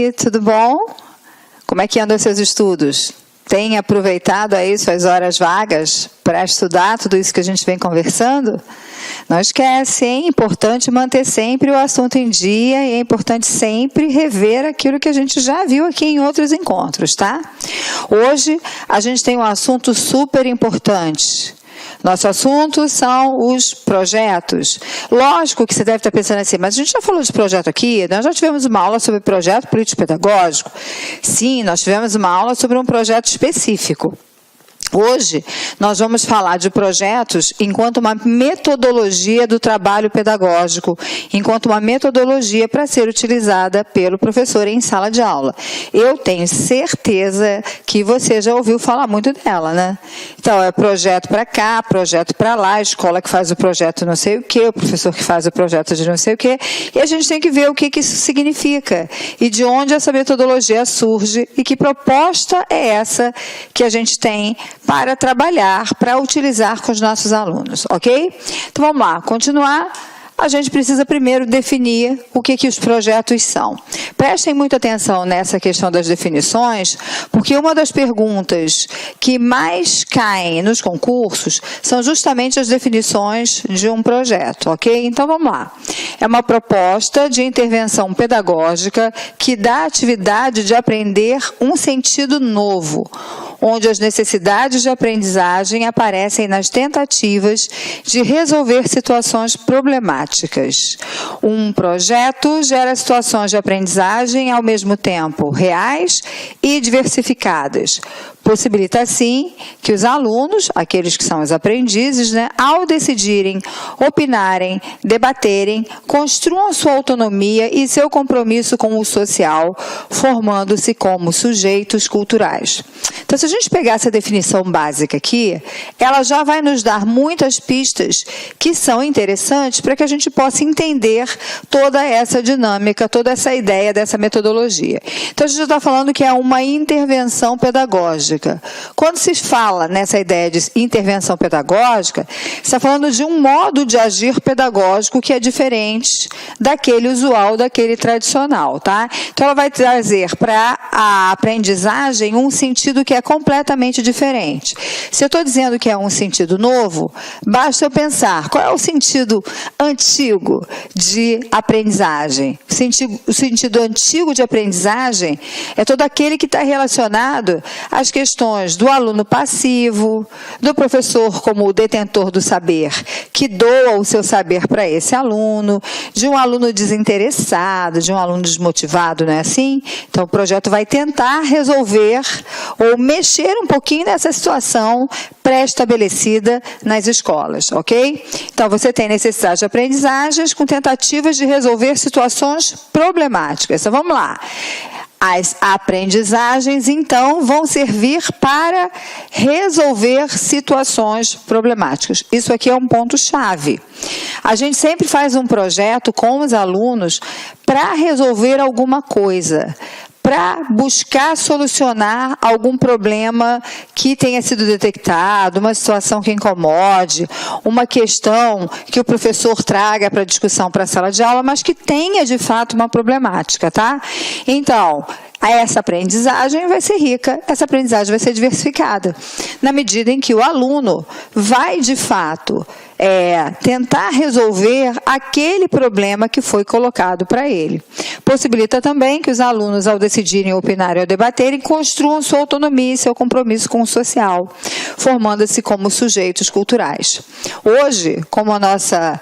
aí, tudo bom? Como é que andam os seus estudos? Tem aproveitado aí suas horas vagas para estudar tudo isso que a gente vem conversando? Não esquece, hein? É importante manter sempre o assunto em dia e é importante sempre rever aquilo que a gente já viu aqui em outros encontros, tá? Hoje a gente tem um assunto super importante. Nosso assunto são os projetos. Lógico que você deve estar pensando assim, mas a gente já falou de projeto aqui? Nós já tivemos uma aula sobre projeto político-pedagógico? Sim, nós tivemos uma aula sobre um projeto específico. Hoje, nós vamos falar de projetos enquanto uma metodologia do trabalho pedagógico, enquanto uma metodologia para ser utilizada pelo professor em sala de aula. Eu tenho certeza que você já ouviu falar muito dela, né? Então, é projeto para cá, projeto para lá, a escola que faz o projeto não sei o quê, o professor que faz o projeto de não sei o quê, e a gente tem que ver o que isso significa e de onde essa metodologia surge e que proposta é essa que a gente tem para trabalhar, para utilizar com os nossos alunos, ok? Então, vamos lá, continuar. A gente precisa primeiro definir o que os projetos são. Prestem muita atenção nessa questão das definições, porque uma das perguntas que mais caem nos concursos são justamente as definições de um projeto, ok? Então, vamos lá. É uma proposta de intervenção pedagógica que dá à atividade de aprender um sentido novo, onde as necessidades de aprendizagem aparecem nas tentativas de resolver situações problemáticas. Um projeto gera situações de aprendizagem ao mesmo tempo reais e diversificadas. Possibilita, assim, que os alunos, aqueles que são os aprendizes, né, ao decidirem, opinarem, debaterem, construam sua autonomia e seu compromisso com o social, formando-se como sujeitos culturais. Então, se a gente pegar essa definição básica aqui, ela já vai nos dar muitas pistas que são interessantes para que a gente possa entender toda essa dinâmica, toda essa ideia dessa metodologia. Então, a gente já está falando que é uma intervenção pedagógica. Quando se fala nessa ideia de intervenção pedagógica, você está falando de um modo de agir pedagógico que é diferente daquele usual, daquele tradicional, tá? Então, ela vai trazer para a aprendizagem um sentido que é completamente diferente. Se eu estou dizendo que é um sentido novo, basta eu pensar qual é o sentido antigo de aprendizagem. O sentido antigo de aprendizagem é todo aquele que está relacionado às questões do aluno passivo, do professor como o detentor do saber, que doa o seu saber para esse aluno, de um aluno desinteressado, de um aluno desmotivado, não é assim? Então, o projeto vai tentar resolver ou mexer um pouquinho nessa situação pré-estabelecida nas escolas, ok? Então, você tem necessidade de aprendizagens com tentativas de resolver situações problemáticas. Então, vamos lá. As aprendizagens, então, vão servir para resolver situações problemáticas. Isso aqui é um ponto-chave. A gente sempre faz um projeto com os alunos para resolver alguma coisa, para buscar solucionar algum problema que tenha sido detectado, uma situação que incomode, uma questão que o professor traga para discussão para a sala de aula, mas que tenha, de fato, uma problemática, tá? Então, essa aprendizagem vai ser rica, essa aprendizagem vai ser diversificada, na medida em que o aluno vai, de fato, tentar resolver aquele problema que foi colocado para ele. Possibilita também que os alunos, ao decidirem, opinarem ou debaterem, construam sua autonomia e seu compromisso com o social, formando-se como sujeitos culturais. Hoje, como a nossa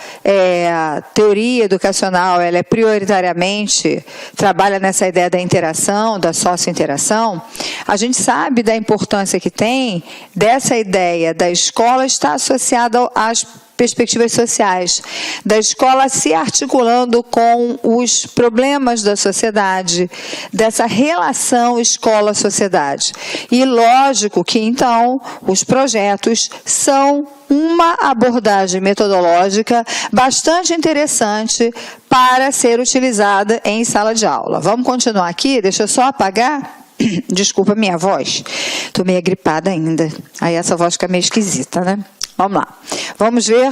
teoria educacional ela prioritariamente trabalha nessa ideia da interação, da socio-interação, a gente sabe da importância que tem dessa ideia da escola estar associada às perspectivas sociais, da escola se articulando com os problemas da sociedade, dessa relação escola-sociedade. E lógico que, então, os projetos são uma abordagem metodológica bastante interessante para ser utilizada em sala de aula. Vamos continuar aqui? Deixa eu só apagar. Desculpa a minha voz, estou meio gripada ainda. Aí essa voz fica meio esquisita, né? Vamos lá. Vamos ver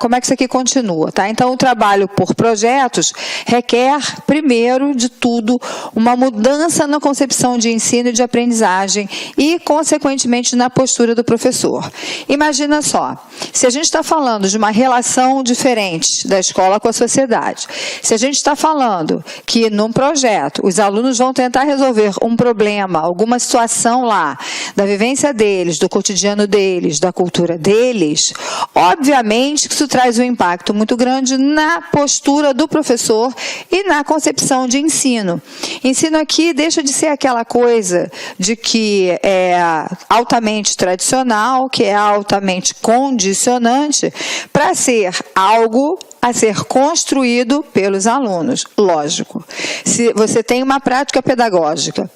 como é que isso aqui continua, tá? Então, o trabalho por projetos requer, primeiro de tudo, uma mudança na concepção de ensino e de aprendizagem e, consequentemente, na postura do professor. Imagina só, se a gente está falando de uma relação diferente da escola com a sociedade, se a gente está falando que, num projeto, os alunos vão tentar resolver um problema, alguma situação lá, da vivência deles, do cotidiano deles, da cultura deles, obviamente que isso traz um impacto muito grande na postura do professor e na concepção de ensino. Ensino aqui deixa de ser aquela coisa de que é altamente tradicional, que é altamente condicionante, para ser algo a ser construído pelos alunos. Lógico, se você tem uma prática pedagógica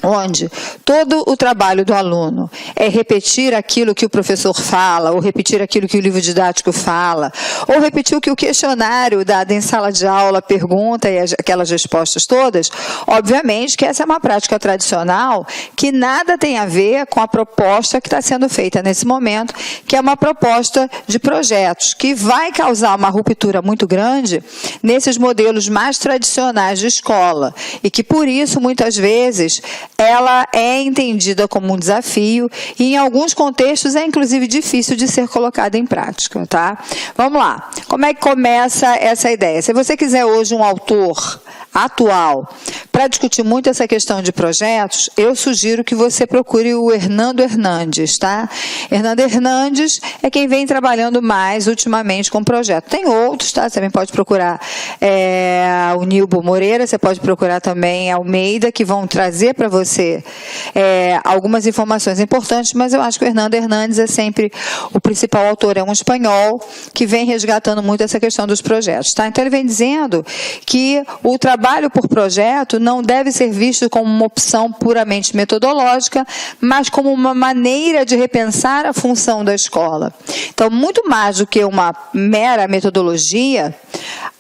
onde todo o trabalho do aluno é repetir aquilo que o professor fala, ou repetir aquilo que o livro didático fala, ou repetir o que o questionário dado em sala de aula pergunta e aquelas respostas todas, obviamente que essa é uma prática tradicional que nada tem a ver com a proposta que está sendo feita nesse momento, que é uma proposta de projetos, que vai causar uma ruptura muito grande nesses modelos mais tradicionais de escola, e que por isso, muitas vezes, ela é entendida como um desafio e, em alguns contextos, é inclusive difícil de ser colocada em prática, tá? Vamos lá. Como é que começa essa ideia? Se você quiser hoje um autor atual para discutir muito essa questão de projetos, eu sugiro que você procure o Hernando Hernandes, tá? Hernando Hernandes é quem vem trabalhando mais ultimamente com projeto. Tem outros, tá? Você também pode procurar o Nilbo Moreira, você pode procurar também a Almeida, que vão trazer para você algumas informações importantes, mas eu acho que o Hernando Hernandes é sempre o principal autor, é um espanhol que vem resgatando muito essa questão dos projetos, tá? Então ele vem dizendo que o trabalho por projeto não deve ser visto como uma opção puramente metodológica, mas como uma maneira de repensar a função da escola. Então, muito mais do que uma mera metodologia,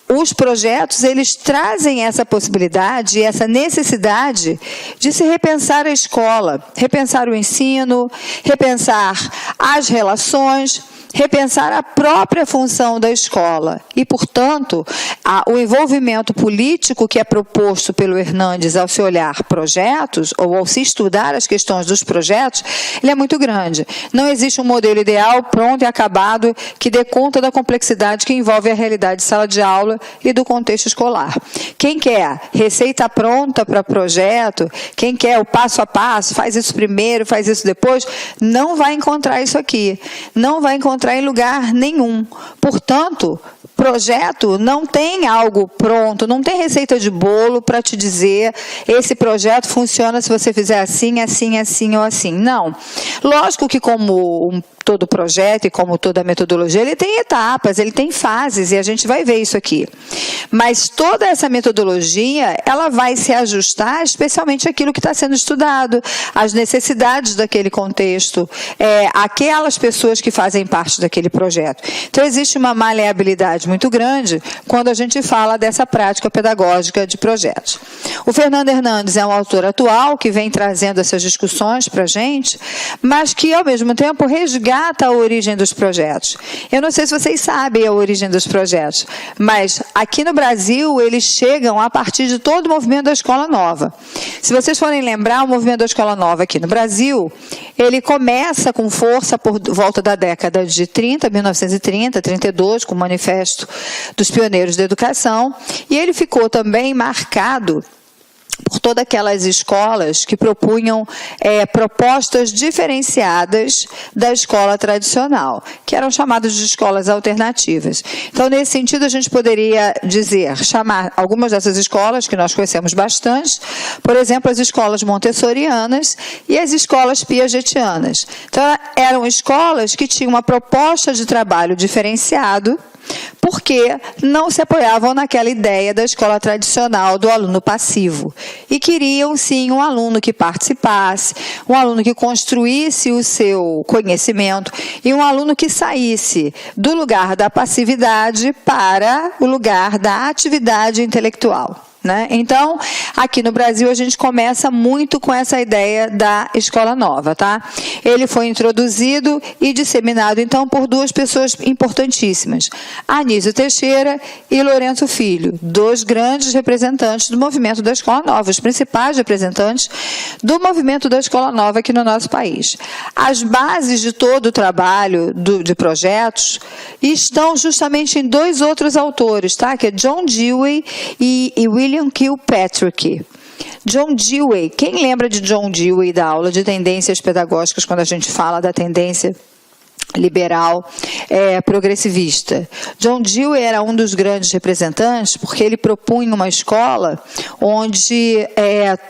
os projetos, eles trazem essa possibilidade, essa necessidade de se repensar a escola, repensar o ensino, repensar as relações, repensar a própria função da escola. E, portanto, o envolvimento político que é proposto pelo Hernandes ao se olhar projetos, ou ao se estudar as questões dos projetos, ele é muito grande. Não existe um modelo ideal, pronto e acabado, que dê conta da complexidade que envolve a realidade de sala de aula e do contexto escolar. Quem quer receita pronta para projeto, quem quer o passo a passo, faz isso primeiro, faz isso depois, não vai encontrar isso aqui. Não vai encontrar em lugar nenhum. Portanto, projeto não tem algo pronto, não tem receita de bolo para te dizer esse projeto funciona se você fizer assim, assim, assim ou assim. Não. Lógico que como todo projeto e como toda metodologia, ele tem etapas, ele tem fases, e a gente vai ver isso aqui. Mas toda essa metodologia, ela vai se ajustar especialmente àquilo que está sendo estudado, às necessidades daquele contexto, aquelas pessoas que fazem parte daquele projeto. Então, existe uma maleabilidade muito grande quando a gente fala dessa prática pedagógica de projetos. O Fernando Hernandes é um autor atual que vem trazendo essas discussões para a gente, mas que, ao mesmo tempo, resgata a origem dos projetos. Eu não sei se vocês sabem a origem dos projetos, mas aqui no Brasil eles chegam a partir de todo o movimento da Escola Nova. Se vocês forem lembrar, o movimento da Escola Nova aqui no Brasil, ele começa com força por volta da década de 30, 1930, 32, com o Manifesto dos Pioneiros da Educação, e ele ficou também marcado por todas aquelas escolas que propunham propostas diferenciadas da escola tradicional, que eram chamadas de escolas alternativas. Então, nesse sentido, a gente poderia chamar algumas dessas escolas, que nós conhecemos bastante, por exemplo, as escolas montessorianas e as escolas piagetianas. Então, eram escolas que tinham uma proposta de trabalho diferenciado, porque não se apoiavam naquela ideia da escola tradicional do aluno passivo. E queriam, sim, um aluno que participasse, um aluno que construísse o seu conhecimento e um aluno que saísse do lugar da passividade para o lugar da atividade intelectual. né? Então, aqui no Brasil, a gente começa muito com essa ideia da escola nova, tá? Ele foi introduzido e disseminado, então, por duas pessoas importantíssimas, Anísio Teixeira e Lourenço Filho, dois grandes representantes do movimento da escola nova, os principais representantes do movimento da escola nova aqui no nosso país. As bases de todo o trabalho de projetos estão justamente em dois outros autores, tá? Que é John Dewey e William Kilpatrick. John Dewey, quem lembra de John Dewey da aula de tendências pedagógicas, quando a gente fala da tendência liberal, progressivista? John Dewey era um dos grandes representantes porque ele propunha uma escola onde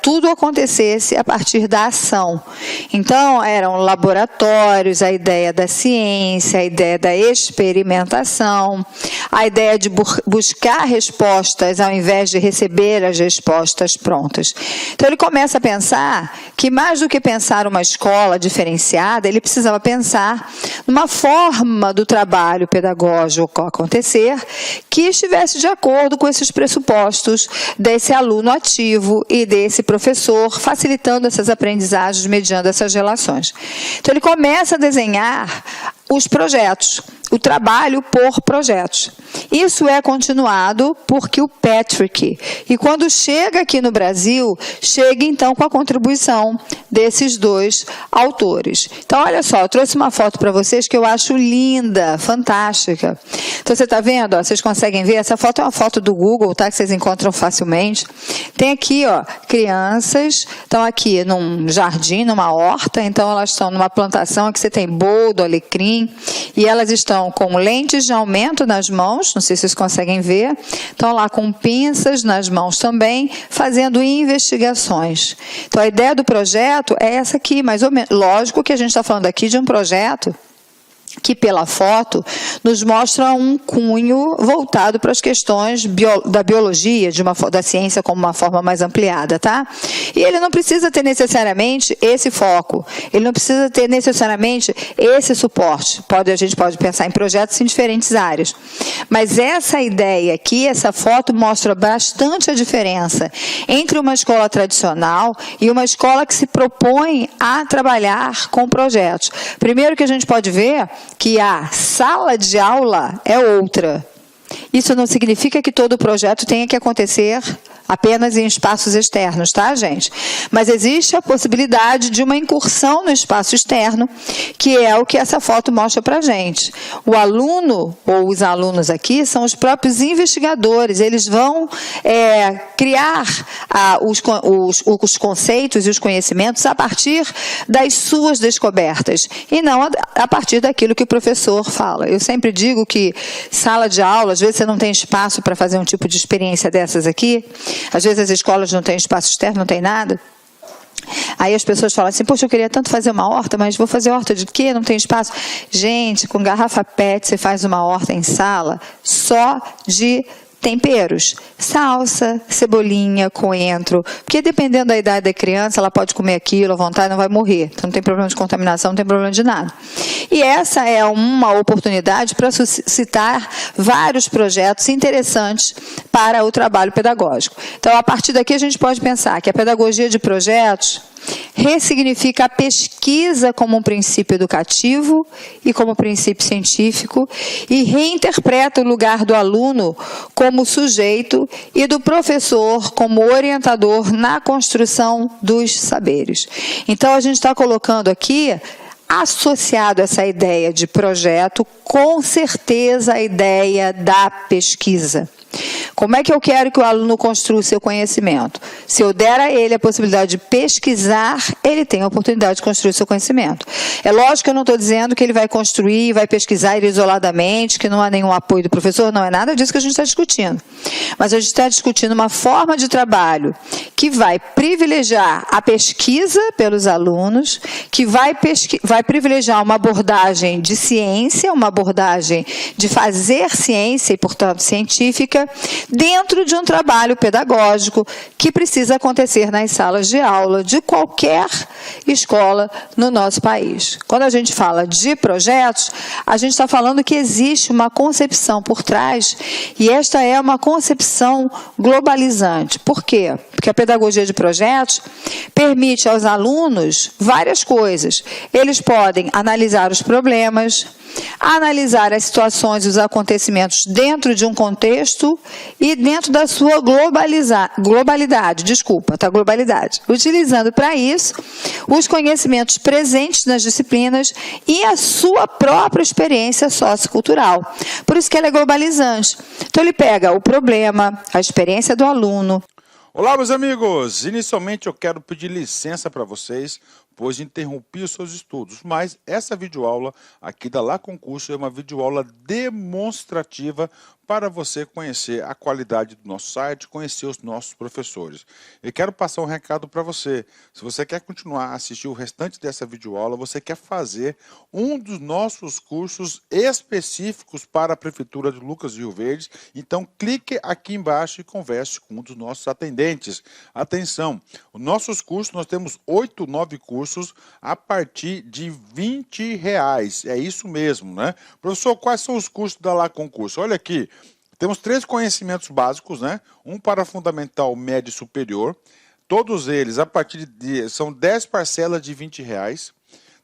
tudo acontecesse a partir da ação. Então, eram laboratórios, a ideia da ciência, a ideia da experimentação, a ideia de buscar respostas ao invés de receber as respostas prontas. Então, ele começa a pensar que, mais do que pensar uma escola diferenciada, ele precisava pensar numa forma do trabalho pedagógico acontecer que estivesse de acordo com esses pressupostos desse aluno ativo e desse professor, facilitando essas aprendizagens mediante essas relações. Então, ele começa a desenhar os projetos, o trabalho por projetos. Isso é continuado por Kilpatrick. E quando chega aqui no Brasil, chega então com a contribuição desses dois autores. Então, olha só, eu trouxe uma foto para vocês que eu acho linda, fantástica. Então, você está vendo? Ó, vocês conseguem ver? Essa foto é uma foto do Google, tá? Que vocês encontram facilmente. Tem aqui, ó, crianças, estão aqui num jardim, numa horta, então elas estão numa plantação que você tem boldo, alecrim, e elas estão com lentes de aumento nas mãos, não sei se vocês conseguem ver, estão lá com pinças nas mãos também, fazendo investigações. Então, a ideia do projeto é essa aqui, mais ou menos. Lógico que a gente está falando aqui de um projeto que, pela foto, nos mostra um cunho voltado para as questões da biologia, da ciência como uma forma mais ampliada, tá? E ele não precisa ter necessariamente esse foco, ele não precisa ter necessariamente esse suporte. A gente pode pensar em projetos em diferentes áreas. Mas essa ideia aqui, essa foto, mostra bastante a diferença entre uma escola tradicional e uma escola que se propõe a trabalhar com projetos. Primeiro que a gente pode ver que a sala de aula é outra. Isso não significa que todo o projeto tenha que acontecer apenas em espaços externos, tá, gente? Mas existe a possibilidade de uma incursão no espaço externo, que é o que essa foto mostra para a gente. O aluno, ou os alunos aqui, são os próprios investigadores. Eles vão criar os conceitos e os conhecimentos a partir das suas descobertas, e não a partir daquilo que o professor fala. Eu sempre digo que sala de aula, às vezes você não tem espaço para fazer um tipo de experiência dessas aqui. Às vezes as escolas não têm espaço externo, não tem nada. Aí as pessoas falam assim, poxa, eu queria tanto fazer uma horta, mas vou fazer horta de quê? Não tem espaço. Gente, com garrafa PET você faz uma horta em sala só de temperos, salsa, cebolinha, coentro, porque dependendo da idade da criança, ela pode comer aquilo à vontade, não vai morrer, então não tem problema de contaminação, não tem problema de nada. E essa é uma oportunidade para suscitar vários projetos interessantes para o trabalho pedagógico. Então, a partir daqui, a gente pode pensar que a pedagogia de projetos ressignifica a pesquisa como um princípio educativo e como princípio científico e reinterpreta o lugar do aluno como sujeito e do professor como orientador na construção dos saberes. Então, a gente está colocando aqui, associado a essa ideia de projeto, com certeza a ideia da pesquisa. Como é que eu quero que o aluno construa o seu conhecimento? Se eu der a ele a possibilidade de pesquisar, ele tem a oportunidade de construir o seu conhecimento. É lógico que eu não estou dizendo que ele vai construir, vai pesquisar ele isoladamente, que não há nenhum apoio do professor, não é nada disso que a gente está discutindo. Mas a gente está discutindo uma forma de trabalho que vai privilegiar a pesquisa pelos alunos, que vai privilegiar uma abordagem de ciência, uma abordagem de fazer ciência e, portanto, científica, dentro de um trabalho pedagógico que precisa acontecer nas salas de aula de qualquer escola no nosso país. Quando a gente fala de projetos, a gente está falando que existe uma concepção por trás, e esta é uma concepção globalizante. Por quê? Porque a pedagogia de projetos permite aos alunos várias coisas. Eles podem analisar os problemas, analisar as situações e os acontecimentos dentro de um contexto e dentro da sua globalidade, utilizando para isso os conhecimentos presentes nas disciplinas e a sua própria experiência sociocultural. Por isso que ela é globalizante. Então, ele pega o problema, a experiência do aluno. Olá, meus amigos! Inicialmente eu quero pedir licença para vocês, pois interrompi os seus estudos, mas essa videoaula aqui da Lá Concurso é uma videoaula demonstrativa para você conhecer a qualidade do nosso site, conhecer os nossos professores. Eu quero passar um recado para você. Se você quer continuar a assistir o restante dessa videoaula, você quer fazer um dos nossos cursos específicos para a Prefeitura de Lucas do Rio Verde, então clique aqui embaixo e converse com um dos nossos atendentes. Atenção, os nossos cursos, nós temos 8, 9 cursos a partir de R$20. É isso mesmo, né? Professor, quais são os cursos da Lá Concurso? Olha aqui. Temos 3 conhecimentos básicos, né? Um para fundamental, médio e superior. Todos eles, a partir de... são 10 parcelas de R$20.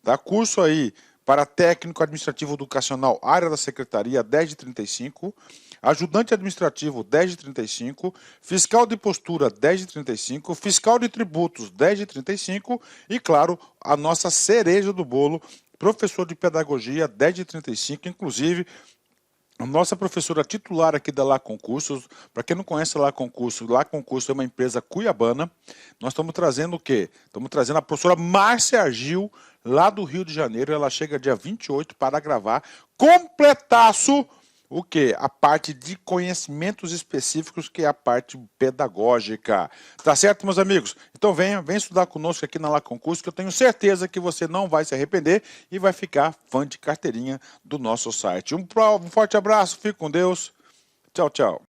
Tá? Curso aí para técnico administrativo educacional, área da secretaria, 10 de 35. Ajudante administrativo, 10 de 35. Fiscal de postura, 10 de 35. Fiscal de tributos, 10 de 35. E, claro, a nossa cereja do bolo, professor de pedagogia, 10 de 35. Inclusive, a nossa professora titular aqui da Lá Concursos, para quem não conhece a Lá Concurso é uma empresa cuiabana. Nós estamos trazendo o quê? Estamos trazendo a professora Márcia Argil, lá do Rio de Janeiro. Ela chega dia 28 para gravar completaço o quê? A parte de conhecimentos específicos, que é a parte pedagógica. Tá certo, meus amigos? Então venha estudar conosco aqui na Lá Concurso, que eu tenho certeza que você não vai se arrepender e vai ficar fã de carteirinha do nosso site. Um forte abraço, fique com Deus. Tchau, tchau.